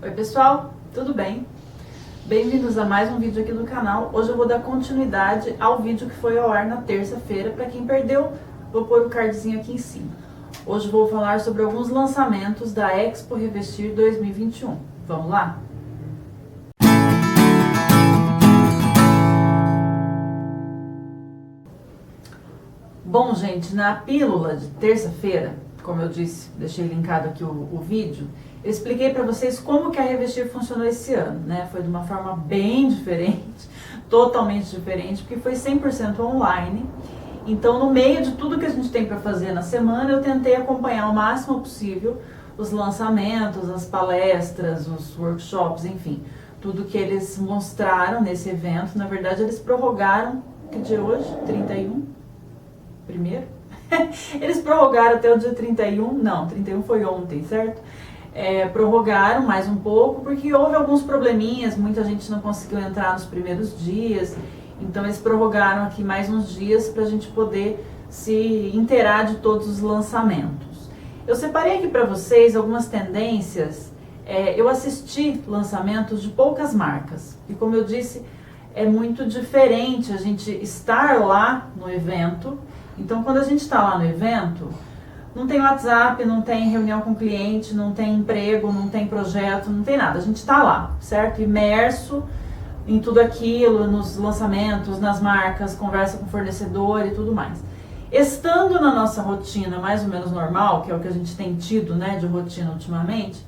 Oi pessoal, tudo bem? Bem-vindos a mais um vídeo aqui do canal. Hoje eu vou dar continuidade ao vídeo que foi ao ar na terça-feira. Para quem perdeu, vou pôr o cardzinho aqui em cima. Hoje vou falar sobre alguns lançamentos da Expo Revestir 2021. Vamos lá? Bom, gente, na pílula de terça-feira, como eu disse, deixei linkado aqui o vídeo, eu expliquei para vocês como que a Revestir funcionou esse ano, né? Foi de uma forma bem diferente, totalmente diferente, porque foi 100% online. Então, no meio de tudo que a gente tem para fazer na semana, eu tentei acompanhar o máximo possível os lançamentos, as palestras, os workshops, enfim, tudo que eles mostraram nesse evento. Na verdade, eles prorrogaram, que dia é hoje? 31? Primeiro? Eles prorrogaram até o dia 31, não, 31 foi ontem, certo? Prorrogaram mais um pouco, porque houve alguns probleminhas, muita gente não conseguiu entrar nos primeiros dias, então eles prorrogaram aqui mais uns dias para a gente poder se inteirar de todos os lançamentos. Eu separei aqui para vocês algumas tendências. Eu assisti lançamentos de poucas marcas, e como eu disse, é muito diferente a gente estar lá no evento. Então, quando a gente está lá no evento, não tem WhatsApp, não tem reunião com o cliente, não tem emprego, não tem projeto, não tem nada. A gente está lá, certo? Imerso em tudo aquilo, nos lançamentos, nas marcas, conversa com o fornecedor e tudo mais. Estando na nossa rotina mais ou menos normal, que é o que a gente tem tido, né, de rotina ultimamente,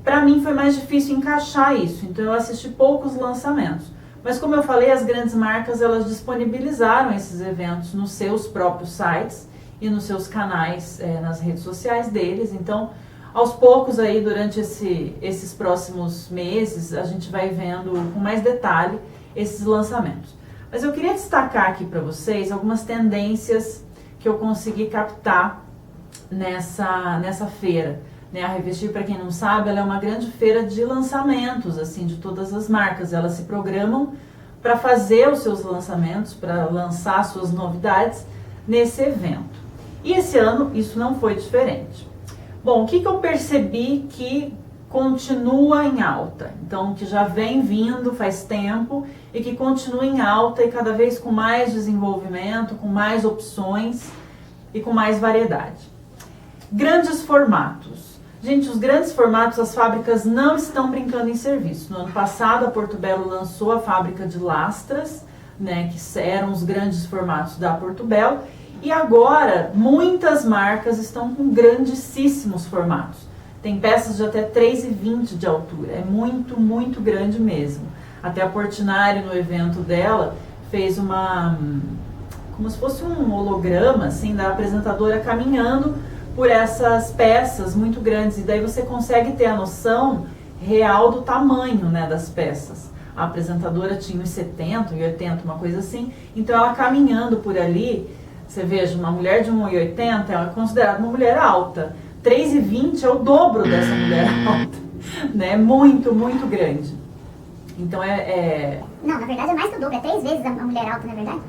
para mim foi mais difícil encaixar isso. Então, eu assisti poucos lançamentos. Mas como eu falei, as grandes marcas, elas disponibilizaram esses eventos nos seus próprios sites e nos seus canais, nas redes sociais deles. Então, aos poucos aí, durante esses próximos meses, a gente vai vendo com mais detalhe esses lançamentos. Mas eu queria destacar aqui para vocês algumas tendências que eu consegui captar nessa feira. A Revestir, para quem não sabe, ela é uma grande feira de lançamentos, assim, de todas as marcas. Elas se programam para fazer os seus lançamentos, para lançar suas novidades nesse evento. E esse ano isso não foi diferente. Bom, o que eu percebi que continua em alta? Então, que já vem vindo faz tempo e que continua em alta e cada vez com mais desenvolvimento, com mais opções e com mais variedade. Grandes formatos. Gente, os grandes formatos, as fábricas não estão brincando em serviço. No ano passado, a Porto Belo lançou a fábrica de lastras, né, que eram os grandes formatos da Porto Belo, e agora muitas marcas estão com grandíssimos formatos. Tem peças de até 3,20 de altura, é muito, muito grande mesmo. Até a Portinari, no evento dela, fez como se fosse um holograma, assim, da apresentadora caminhando por essas peças muito grandes, e daí você consegue ter a noção real do tamanho, né, das peças. A apresentadora tinha uns 70, 80, uma coisa assim, então ela caminhando por ali, você veja, uma mulher de 1,80 é considerada uma mulher alta, 3,20 é o dobro dessa mulher alta, né, muito, muito grande. Então Não, na verdade é mais que o dobro, é 3 vezes a mulher alta, na verdade.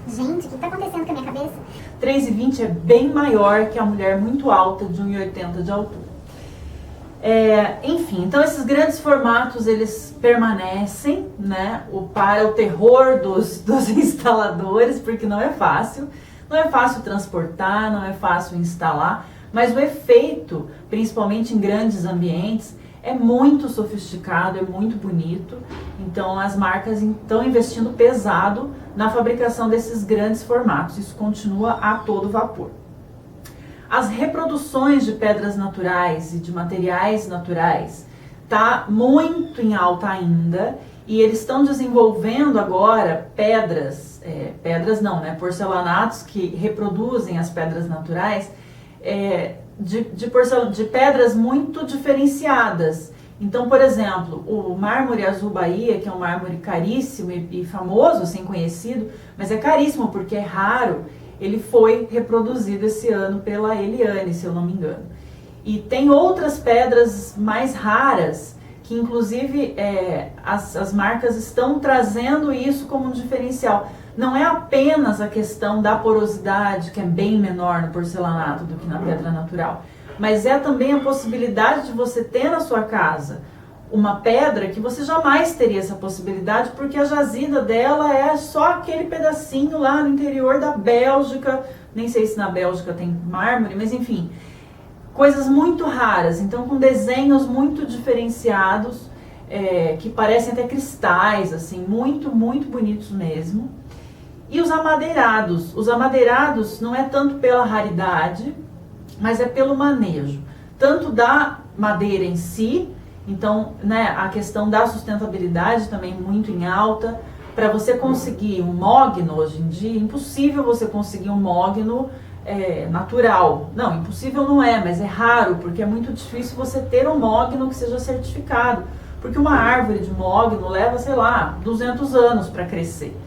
Gente, o que está acontecendo com a minha cabeça? 3,20 é bem maior que a mulher muito alta de 1,80 de altura. Enfim, então esses grandes formatos, eles permanecem, né, para o terror dos instaladores, porque não é fácil transportar, não é fácil instalar, mas o efeito, principalmente em grandes ambientes, é muito sofisticado, é muito bonito. Então as marcas estão investindo pesado na fabricação desses grandes formatos. Isso continua a todo vapor. As reproduções de pedras naturais e de materiais naturais tá muito em alta ainda, e eles estão desenvolvendo agora porcelanatos que reproduzem as pedras naturais, de pedras muito diferenciadas. Então, por exemplo, o mármore azul Bahia, que é um mármore caríssimo e famoso, assim, conhecido, mas é caríssimo porque é raro, ele foi reproduzido esse ano pela Eliane, se eu não me engano. E tem outras pedras mais raras, que inclusive as marcas estão trazendo isso como um diferencial. Não é apenas a questão da porosidade, que é bem menor no porcelanato do que na pedra natural, mas é também a possibilidade de você ter na sua casa uma pedra que você jamais teria essa possibilidade, porque a jazida dela é só aquele pedacinho lá no interior da Bélgica, nem sei se na Bélgica tem mármore, mas enfim, coisas muito raras, então com desenhos muito diferenciados, que parecem até cristais, assim, muito, muito bonitos mesmo. E os amadeirados não é tanto pela raridade, mas é pelo manejo, tanto da madeira em si. Então, né, a questão da sustentabilidade também muito em alta. Para você conseguir um mogno hoje em dia, impossível você conseguir um mogno natural. Não, impossível não é, mas é raro, porque é muito difícil você ter um mogno que seja certificado. Porque uma árvore de mogno leva, sei lá, 200 anos para crescer.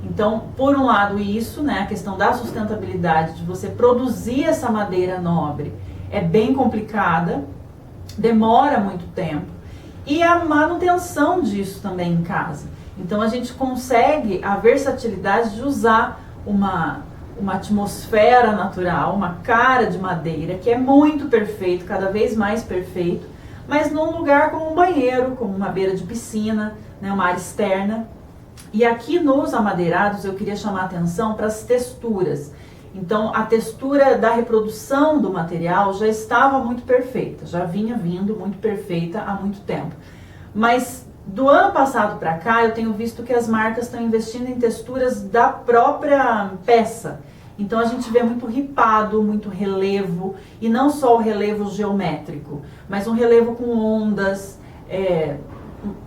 Então, por um lado isso, né, a questão da sustentabilidade, de você produzir essa madeira nobre, é bem complicada, demora muito tempo, e a manutenção disso também em casa. Então a gente consegue a versatilidade de usar uma atmosfera natural, uma cara de madeira, que é muito perfeito, cada vez mais perfeito, mas num lugar como um banheiro, como uma beira de piscina, né, uma área externa. E aqui nos amadeirados eu queria chamar a atenção para as texturas. Então a textura da reprodução do material já estava muito perfeita, já vinha vindo muito perfeita há muito tempo. Mas do ano passado para cá eu tenho visto que as marcas estão investindo em texturas da própria peça. Então a gente vê muito ripado, muito relevo, e não só o relevo geométrico, mas um relevo com ondas,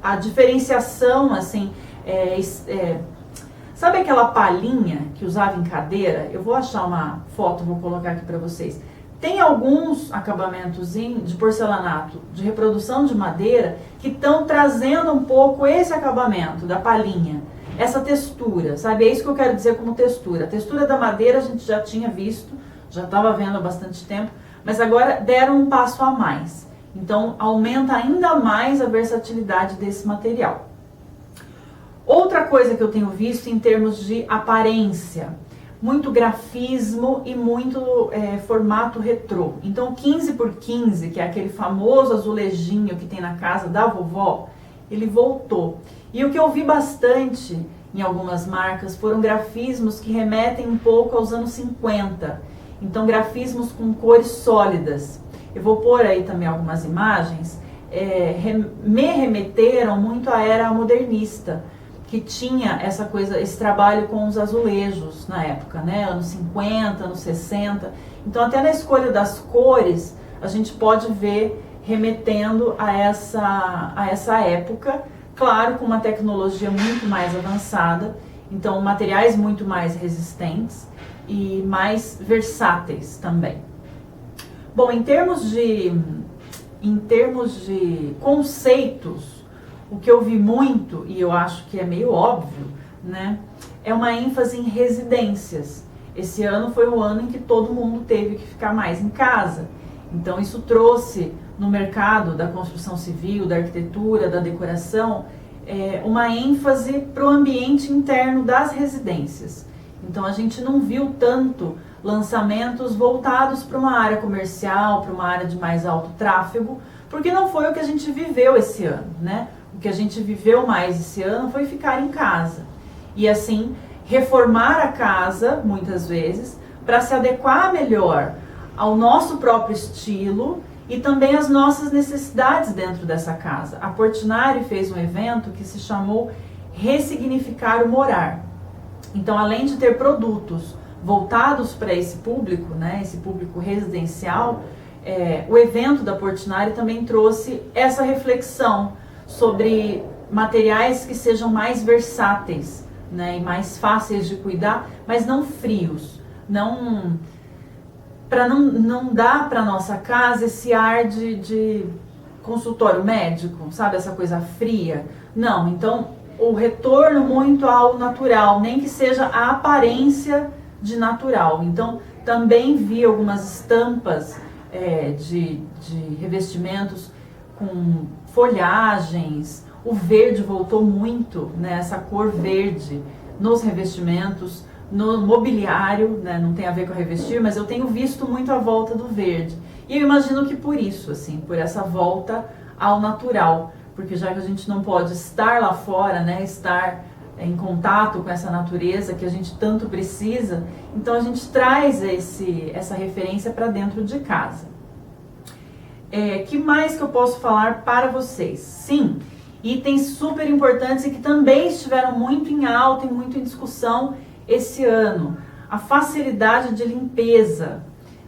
a diferenciação assim, sabe aquela palhinha que usava em cadeira? Eu vou achar uma foto, vou colocar aqui para vocês. Tem alguns acabamentos de porcelanato de reprodução de madeira que estão trazendo um pouco esse acabamento da palhinha, essa textura, sabe? É isso que eu quero dizer como textura. A textura da madeira a gente já tinha visto, já estava vendo há bastante tempo, mas agora deram um passo a mais. Então aumenta ainda mais a versatilidade desse material. Outra coisa que eu tenho visto em termos de aparência, muito grafismo e muito formato retrô. Então 15x15, que é aquele famoso azulejinho que tem na casa da vovó, ele voltou. E o que eu vi bastante em algumas marcas foram grafismos que remetem um pouco aos anos 50. Então grafismos com cores sólidas. Eu vou pôr aí também algumas imagens. Me remeteram muito à era modernista, que tinha essa coisa, esse trabalho com os azulejos na época, né? Anos 50, anos 60. Então até na escolha das cores a gente pode ver remetendo a essa época, claro, com uma tecnologia muito mais avançada, então materiais muito mais resistentes e mais versáteis também. Bom, em termos de conceitos, o que eu vi muito, e eu acho que é meio óbvio, né, é uma ênfase em residências. Esse ano foi o ano em que todo mundo teve que ficar mais em casa. Então isso trouxe no mercado da construção civil, da arquitetura, da decoração, uma ênfase para o ambiente interno das residências. Então a gente não viu tanto lançamentos voltados para uma área comercial, para uma área de mais alto tráfego, porque não foi o que a gente viveu esse ano, né? O que a gente viveu mais esse ano foi ficar em casa. E assim, reformar a casa, muitas vezes, para se adequar melhor ao nosso próprio estilo e também às nossas necessidades dentro dessa casa. A Portinari fez um evento que se chamou Ressignificar o Morar. Então, além de ter produtos voltados para esse público, né, esse público residencial, o evento da Portinari também trouxe essa reflexão sobre materiais que sejam mais versáteis, né, e mais fáceis de cuidar, mas não frios, para não dar para nossa casa esse ar de consultório médico, sabe, essa coisa fria. Não, então o retorno muito ao natural, nem que seja a aparência de natural. Então também vi algumas estampas de revestimentos com folhagens. O verde voltou muito, né, essa cor verde nos revestimentos, no mobiliário, né, não tem a ver com revestir, mas eu tenho visto muito a volta do verde. E eu imagino que por isso, assim, por essa volta ao natural, porque já que a gente não pode estar lá fora, né, estar em contato com essa natureza que a gente tanto precisa, então a gente traz essa referência para dentro de casa. Que mais que eu posso falar para vocês? Sim, itens super importantes e que também estiveram muito em alta e muito em discussão esse ano. A facilidade de limpeza,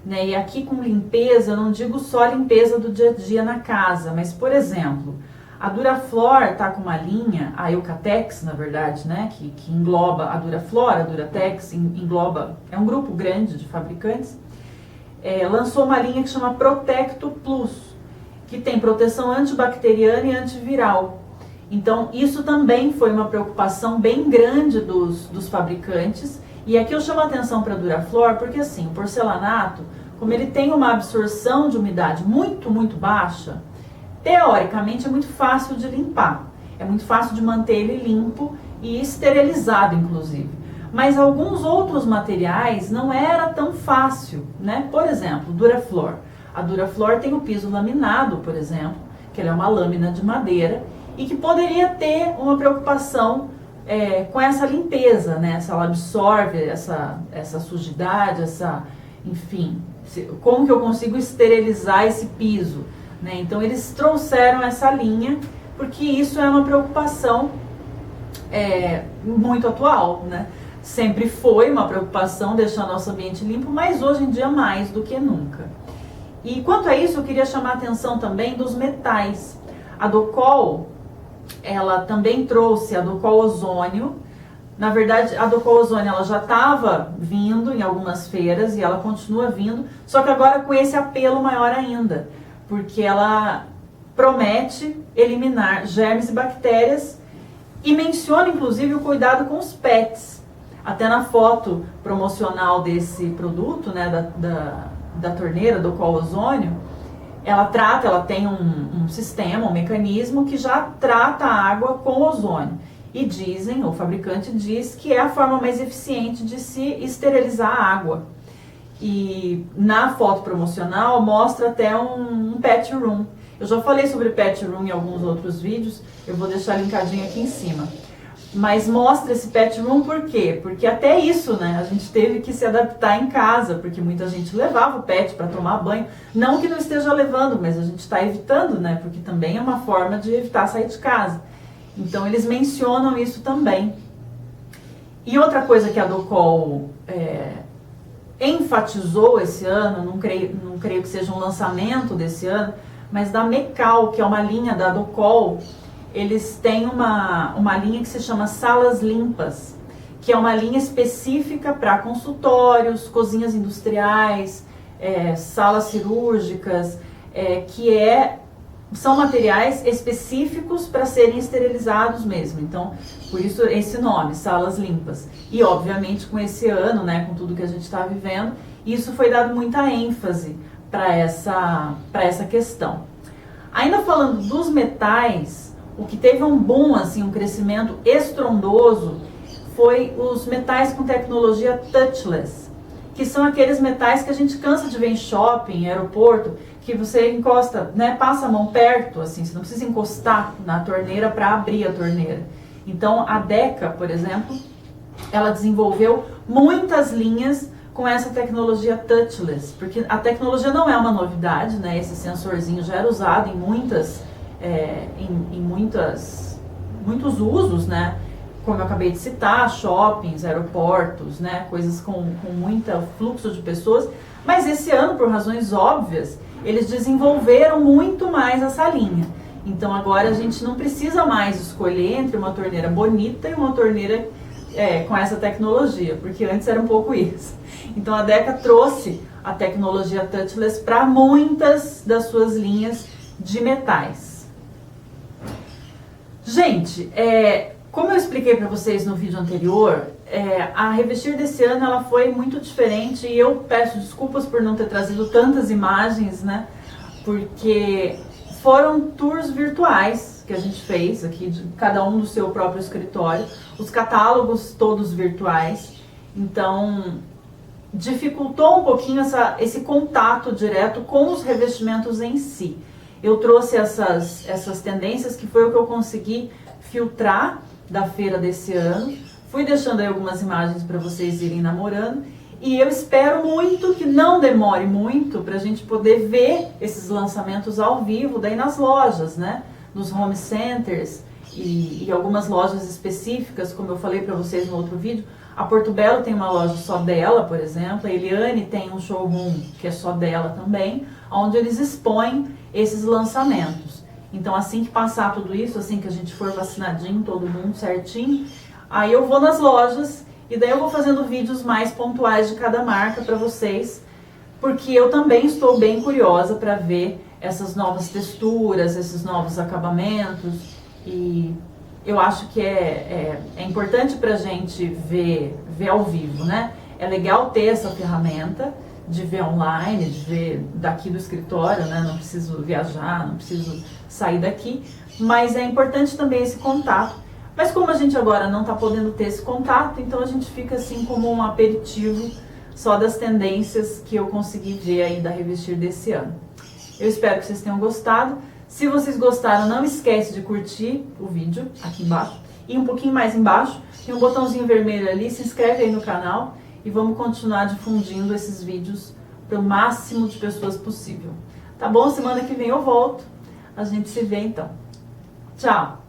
né? E aqui com limpeza eu não digo só limpeza do dia a dia na casa, mas por exemplo, a Duraflor tá com uma linha, a Eucatex na verdade, né? Que engloba a Duraflor, a Duratex, engloba, é um grupo grande de fabricantes, lançou uma linha que chama Protecto Plus, que tem proteção antibacteriana e antiviral. Então isso também foi uma preocupação bem grande dos fabricantes. E aqui eu chamo a atenção para a Duraflor porque assim, o porcelanato, como ele tem uma absorção de umidade muito, muito baixa, teoricamente é muito fácil de limpar. É muito fácil de manter ele limpo e esterilizado, inclusive. Mas alguns outros materiais não era tão fácil, né? Por exemplo, Duraflor. A Duraflor tem o piso laminado, por exemplo, que ela é uma lâmina de madeira e que poderia ter uma preocupação com essa limpeza, né? Se ela absorve essa sujidade, enfim, como que eu consigo esterilizar esse piso, né? Então eles trouxeram essa linha porque isso é uma preocupação muito atual, né? Sempre foi uma preocupação deixar nosso ambiente limpo, mas hoje em dia mais do que nunca. E quanto a isso, eu queria chamar a atenção também dos metais. A Docol, ela também trouxe a Docol Ozônio. Na verdade, a Docol Ozônio ela já estava vindo em algumas feiras e ela continua vindo, só que agora com esse apelo maior ainda, porque ela promete eliminar germes e bactérias e menciona inclusive o cuidado com os pets. Até na foto promocional desse produto, né, da torneira do Docol Ozônio, ela tem um sistema, um mecanismo que já trata a água com ozônio. E o fabricante diz que é a forma mais eficiente de se esterilizar a água. E na foto promocional mostra até um pet room. Eu já falei sobre pet room em alguns outros vídeos, eu vou deixar linkadinho aqui em cima. Mas mostra esse pet room por quê? Porque até isso, né, a gente teve que se adaptar em casa, porque muita gente levava o pet para tomar banho. Não que não esteja levando, mas a gente está evitando, né, porque também é uma forma de evitar sair de casa. Então eles mencionam isso também. E outra coisa que a Docol enfatizou esse ano, não creio que seja um lançamento desse ano, mas da Mecal, que é uma linha da Docol. Eles têm uma linha que se chama Salas Limpas, que é uma linha específica para consultórios, cozinhas industriais, salas cirúrgicas, são materiais específicos para serem esterilizados mesmo. Então, por isso esse nome, Salas Limpas. E obviamente com esse ano, né, com tudo que a gente está vivendo, isso foi dado muita ênfase para essa questão. Ainda falando dos metais, o que teve um boom, assim, um crescimento estrondoso, foi os metais com tecnologia touchless, que são aqueles metais que a gente cansa de ver em shopping, em aeroporto, que você encosta, né, passa a mão perto, assim, você não precisa encostar na torneira para abrir a torneira. Então a Deca, por exemplo, ela desenvolveu muitas linhas com essa tecnologia touchless, porque a tecnologia não é uma novidade, né? Esse sensorzinho já era usado em muitos usos, né? Como eu acabei de citar, shoppings, aeroportos, né? Coisas com muito fluxo de pessoas. Mas esse ano, por razões óbvias, eles desenvolveram muito mais essa linha. Então agora a gente não precisa mais escolher entre uma torneira bonita e uma torneira com essa tecnologia, porque antes era um pouco isso. Então a Deca trouxe a tecnologia touchless para muitas das suas linhas de metais. Gente, como eu expliquei para vocês no vídeo anterior, a Revestir desse ano ela foi muito diferente e eu peço desculpas por não ter trazido tantas imagens, né? Porque foram tours virtuais que a gente fez aqui, de cada um do seu próprio escritório, os catálogos todos virtuais. Então, dificultou um pouquinho esse contato direto com os revestimentos em si. Eu trouxe essas tendências que foi o que eu consegui filtrar da feira desse ano. Fui deixando aí algumas imagens para vocês irem namorando. E eu espero muito que não demore muito para a gente poder ver esses lançamentos ao vivo daí nas lojas, né? Nos home centers e algumas lojas específicas, como eu falei para vocês no outro vídeo. A Porto Belo tem uma loja só dela, por exemplo. A Eliane tem um showroom que é só dela também, onde eles expõem esses lançamentos. Então, assim que passar tudo isso, assim que a gente for vacinadinho, todo mundo certinho, aí eu vou nas lojas e daí eu vou fazendo vídeos mais pontuais de cada marca para vocês, porque eu também estou bem curiosa para ver essas novas texturas, esses novos acabamentos, e eu acho que é importante para a gente ver ao vivo, né? É legal ter essa ferramenta de ver online, de ver daqui do escritório, né? Não preciso viajar, não preciso sair daqui, mas é importante também esse contato. Mas como a gente agora não está podendo ter esse contato, então a gente fica assim como um aperitivo só das tendências que eu consegui ver aí da Revestir desse ano. Eu espero que vocês tenham gostado. Se vocês gostaram, não esquece de curtir o vídeo aqui embaixo. E um pouquinho mais embaixo, tem um botãozinho vermelho ali, se inscreve aí no canal e vamos continuar difundindo esses vídeos para o máximo de pessoas possível. Tá bom? Semana que vem eu volto. A gente se vê então. Tchau!